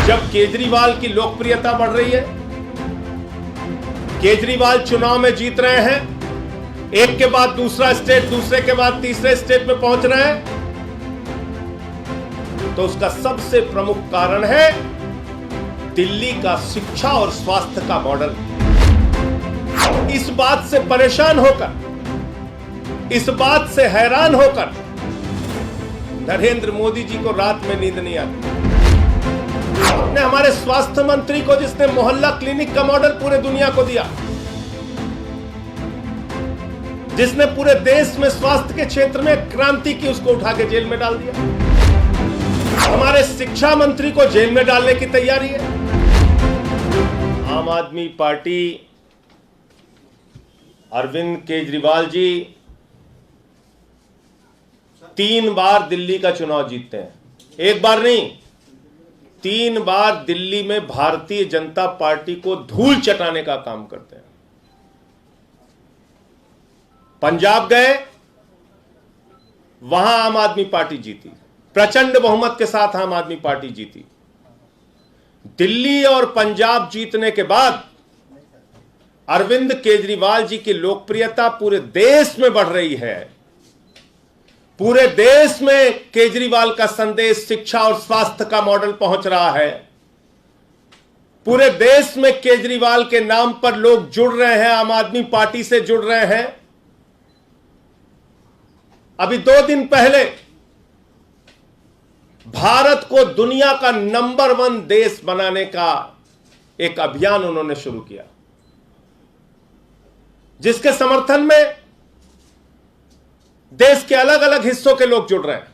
जब केजरीवाल की लोकप्रियता बढ़ रही है, केजरीवाल चुनाव में जीत रहे हैं, एक के बाद दूसरा स्टेट, दूसरे के बाद तीसरे स्टेट में पहुंच रहे हैं, तो उसका सबसे प्रमुख कारण है दिल्ली का शिक्षा और स्वास्थ्य का मॉडल। इस बात से परेशान होकर, इस बात से हैरान होकर नरेंद्र मोदी जी को रात में नींद नहीं आती। आपने हमारे स्वास्थ्य मंत्री को, जिसने मोहल्ला क्लिनिक का मॉडल पूरे दुनिया को दिया, जिसने पूरे देश में स्वास्थ्य के क्षेत्र में क्रांति की, उसको उठा के जेल में डाल दिया। हमारे शिक्षा मंत्री को जेल में डालने की तैयारी है। आम आदमी पार्टी, अरविंद केजरीवाल जी 3 बार दिल्ली का चुनाव जीतते हैं। एक बार नहीं, 3 बार दिल्ली में भारतीय जनता पार्टी को धूल चटाने का काम करते हैं। पंजाब गए, वहां आम आदमी पार्टी जीती, प्रचंड बहुमत के साथ आम आदमी पार्टी जीती। दिल्ली और पंजाब जीतने के बाद अरविंद केजरीवाल जी की लोकप्रियता पूरे देश में बढ़ रही है। पूरे देश में केजरीवाल का संदेश शिक्षा और स्वास्थ्य का मॉडल पहुंच रहा है। पूरे देश में केजरीवाल के नाम पर लोग जुड़ रहे हैं, आम आदमी पार्टी से जुड़ रहे हैं। अभी 2 दिन पहले भारत को दुनिया का नंबर 1 देश बनाने का एक अभियान उन्होंने शुरू किया, जिसके समर्थन में देश के अलग अलग हिस्सों के लोग जुड़ रहे हैं।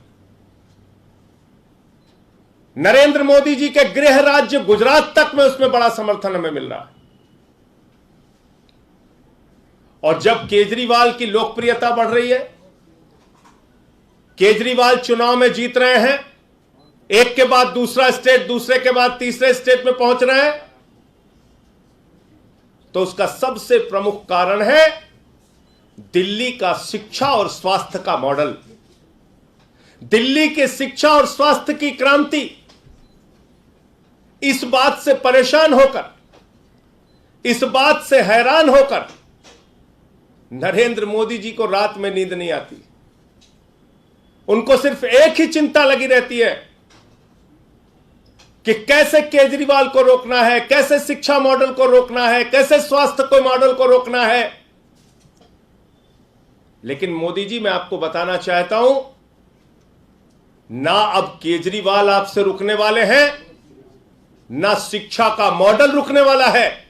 नरेंद्र मोदी जी के गृह राज्य गुजरात तक में उसमें बड़ा समर्थन हमें मिल रहा है। और जब केजरीवाल की लोकप्रियता बढ़ रही है, केजरीवाल चुनाव में जीत रहे हैं, एक के बाद दूसरा स्टेट, दूसरे के बाद तीसरे स्टेट में पहुंच रहे हैं, तो उसका सबसे प्रमुख कारण है दिल्ली का शिक्षा और स्वास्थ्य का मॉडल। दिल्ली के शिक्षा और स्वास्थ्य की क्रांति। इस बात से परेशान होकर, इस बात से हैरान होकर नरेंद्र मोदी जी को रात में नींद नहीं आती। उनको सिर्फ एक ही चिंता लगी रहती है कि कैसे केजरीवाल को रोकना है, कैसे शिक्षा मॉडल को रोकना है, कैसे स्वास्थ्य को मॉडल को रोकना है। लेकिन मोदी जी, मैं आपको बताना चाहता हूं, ना अब केजरीवाल आपसे रुकने वाले हैं, ना शिक्षा का मॉडल रुकने वाला है,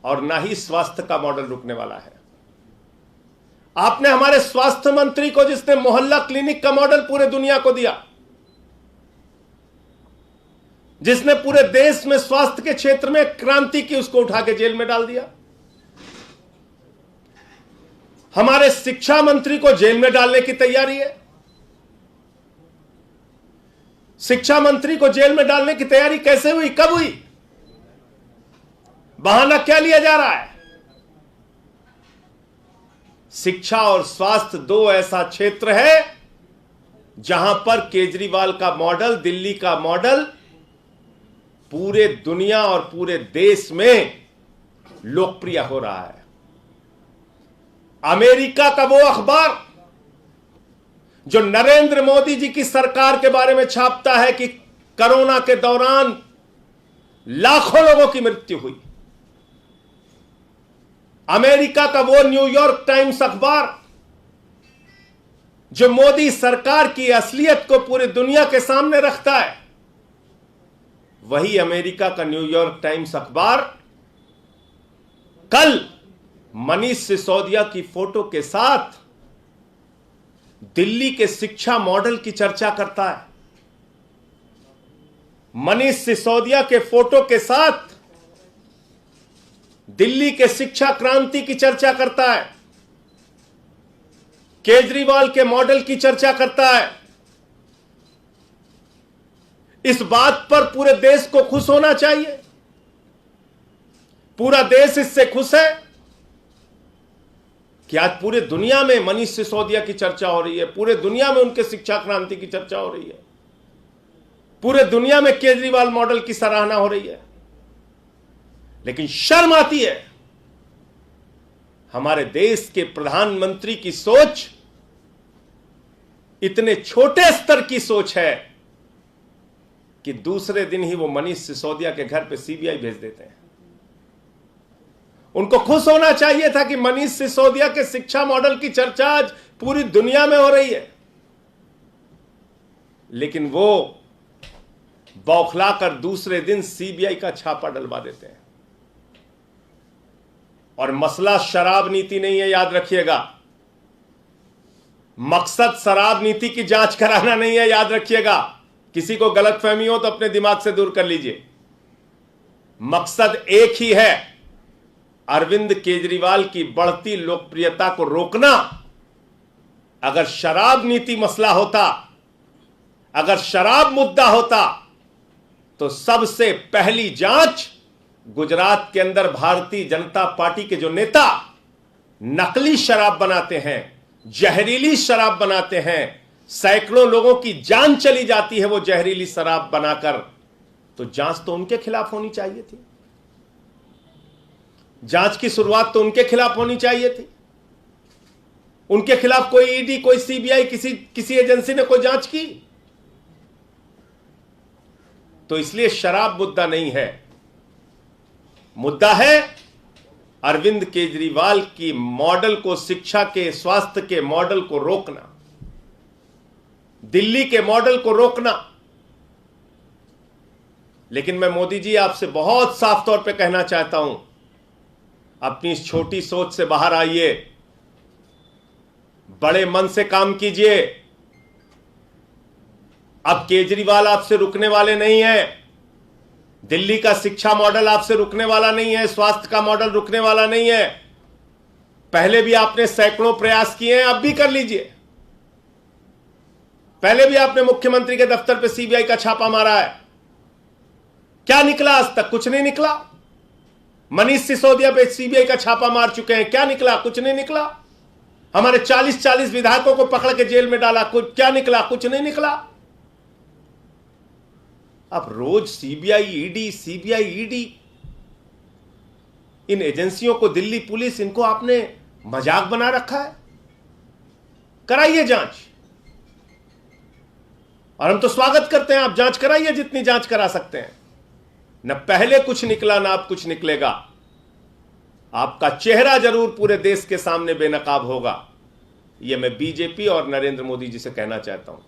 और ना ही स्वास्थ्य का मॉडल रुकने वाला है। आपने हमारे स्वास्थ्य मंत्री को, जिसने मोहल्ला क्लिनिक का मॉडल पूरे दुनिया को दिया, जिसने पूरे देश में स्वास्थ्य के क्षेत्र में क्रांति की, उसको उठा के जेल में डाल दिया। हमारे शिक्षा मंत्री को जेल में डालने की तैयारी है। शिक्षा मंत्री को जेल में डालने की तैयारी कैसे हुई, कब हुई? बहाना क्या लिया जा रहा है? शिक्षा और स्वास्थ्य 2 ऐसा क्षेत्र है जहां पर केजरीवाल का मॉडल, दिल्ली का मॉडल पूरे दुनिया और पूरे देश में लोकप्रिय हो रहा है। अमेरिका का वो अखबार जो नरेंद्र मोदी जी की सरकार के बारे में छापता है कि कोरोना के दौरान लाखों लोगों की मृत्यु हुई, अमेरिका का वो न्यूयॉर्क टाइम्स अखबार जो मोदी सरकार की असलियत को पूरी दुनिया के सामने रखता है, वही अमेरिका का न्यूयॉर्क टाइम्स अखबार कल मनीष सिसोदिया की फोटो के साथ दिल्ली के शिक्षा मॉडल की चर्चा करता है। मनीष सिसोदिया के फोटो के साथ दिल्ली के शिक्षा क्रांति की चर्चा करता है, केजरीवाल के मॉडल की चर्चा करता है। इस बात पर पूरे देश को खुश होना चाहिए। पूरा देश इससे खुश है कि आज पूरे दुनिया में मनीष सिसोदिया की चर्चा हो रही है, पूरे दुनिया में उनके शिक्षा क्रांति की चर्चा हो रही है। पूरे दुनिया में केजरीवाल मॉडल की सराहना हो रही है, लेकिन शर्म आती है हमारे देश के प्रधानमंत्री की सोच इतने छोटे स्तर की सोच है कि दूसरे दिन ही वो मनीष सिसोदिया के घर पे सीबीआई भेज देते हैं। उनको खुश होना चाहिए था कि मनीष सिसोदिया के शिक्षा मॉडल की चर्चा आज पूरी दुनिया में हो रही है, लेकिन वो बौखलाकर दूसरे दिन सीबीआई का छापा डलवा देते हैं। और मसला शराब नीति नहीं है, याद रखिएगा। मकसद शराब नीति की जांच कराना नहीं है, याद रखिएगा। किसी को गलतफहमी हो तो अपने दिमाग से दूर कर लीजिए। मकसद एक ही है, अरविंद केजरीवाल की बढ़ती लोकप्रियता को रोकना। अगर शराब नीति मसला होता, अगर शराब मुद्दा होता, तो सबसे पहली जांच गुजरात के अंदर भारतीय जनता पार्टी के जो नेता नकली शराब बनाते हैं, जहरीली शराब बनाते हैं, सैकड़ों लोगों की जान चली जाती है वो जहरीली शराब बनाकर, तो जांच तो उनके खिलाफ होनी चाहिए थी। जांच की शुरुआत तो उनके खिलाफ होनी चाहिए थी। उनके खिलाफ कोई ईडी, कोई सीबीआई, किसी एजेंसी ने कोई जांच की? तो इसलिए शराब मुद्दा नहीं है, मुद्दा है अरविंद केजरीवाल की मॉडल को, शिक्षा के, स्वास्थ्य के मॉडल को रोकना, दिल्ली के मॉडल को रोकना। लेकिन मैं मोदी जी आपसे बहुत साफ तौर पे कहना चाहता हूं, अपनी इस छोटी सोच से बाहर आइए, बड़े मन से काम कीजिए। अब केजरीवाल आपसे रुकने वाले नहीं है, दिल्ली का शिक्षा मॉडल आपसे रुकने वाला नहीं है, स्वास्थ्य का मॉडल रुकने वाला नहीं है। पहले भी आपने सैकड़ों प्रयास किए हैं, अब भी कर लीजिए। पहले भी आपने मुख्यमंत्री के दफ्तर पे सीबीआई का छापा मारा है, क्या निकला? आज तक कुछ नहीं निकला। मनीष सिसोदिया पे सीबीआई का छापा मार चुके हैं, क्या निकला? कुछ नहीं निकला। हमारे 40-40 विधायकों को पकड़ के जेल में डाला, कुछ क्या निकला? कुछ नहीं निकला। अब रोज सीबीआई ईडी, इन एजेंसियों को, दिल्ली पुलिस, इनको आपने मजाक बना रखा है। कराइए जांच, और हम तो स्वागत करते हैं, आप जांच कराइए जितनी जांच करा सकते हैं। न पहले कुछ निकला, ना अब कुछ निकलेगा। आपका चेहरा जरूर पूरे देश के सामने बेनकाब होगा, यह मैं बीजेपी और नरेंद्र मोदी जी से कहना चाहता हूं।